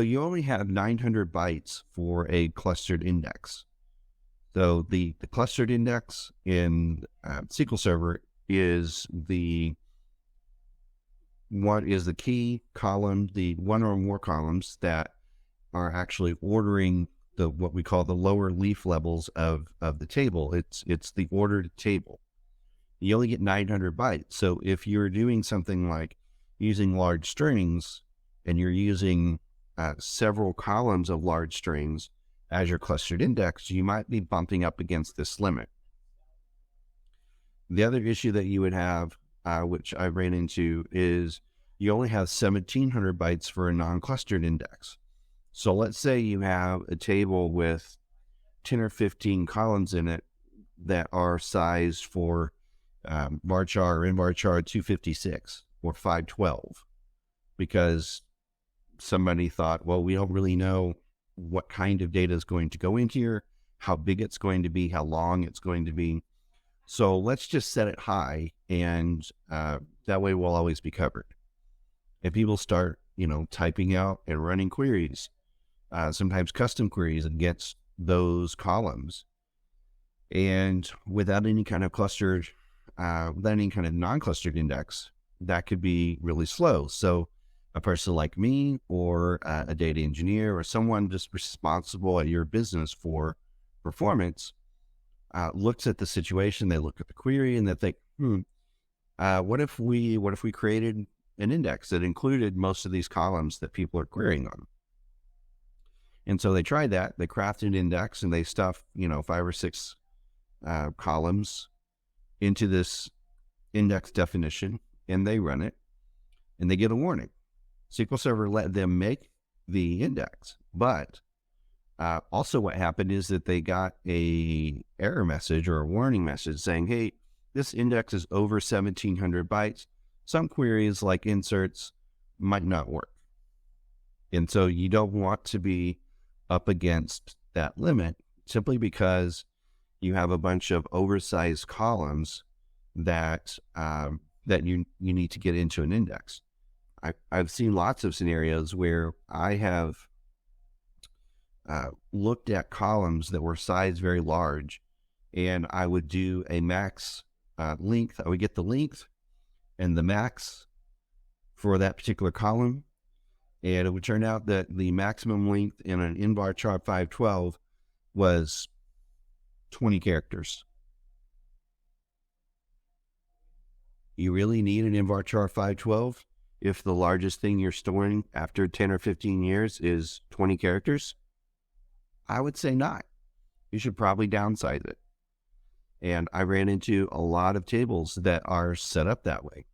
So you only have 900 bytes for a clustered index. So the clustered index in SQL Server is the key column, the one or more columns that are actually ordering what we call the lower leaf levels of the table. It's the ordered table. You only get 900 bytes. So if you're doing something like using large strings and you're using several columns of large strings as your clustered index, you might be bumping up against this limit. The other issue that you would have, which I ran into, is you only have 1,700 bytes for a non-clustered index. So let's say you have a table with 10 or 15 columns in it that are sized for varchar or invarchar 256 or 512, because somebody thought, well, we don't really know what kind of data is going to go in here, how big it's going to be, how long it's going to be. So let's just set it high, and that way we'll always be covered. If people start, typing out and running queries, sometimes custom queries against those columns, and without any kind of clustered, without any kind of non-clustered index, that could be really slow. So a person like me or a data engineer or someone just responsible at your business for performance looks at the situation, they look at the query, and they think, what if we created an index that included most of these columns that people are querying on? And so they tried that. They crafted an index and they stuffed, 5 or 6 columns into this index definition, and they run it, and they get a warning. SQL Server let them make the index, but also what happened is that they got a error message or a warning message saying, hey, this index is over 1,700 bytes. Some queries like inserts might not work. And so you don't want to be up against that limit simply because you have a bunch of oversized columns that you need to get into an index. I've seen lots of scenarios where I have looked at columns that were sized very large, and I would do a max length. I would get the length and the max for that particular column, and it would turn out that the maximum length in an invarchar 512 was 20 characters. You really need an invarchar 512 if the largest thing you're storing after 10 or 15 years is 20 characters? I would say not. You should probably downsize it. And I ran into a lot of tables that are set up that way.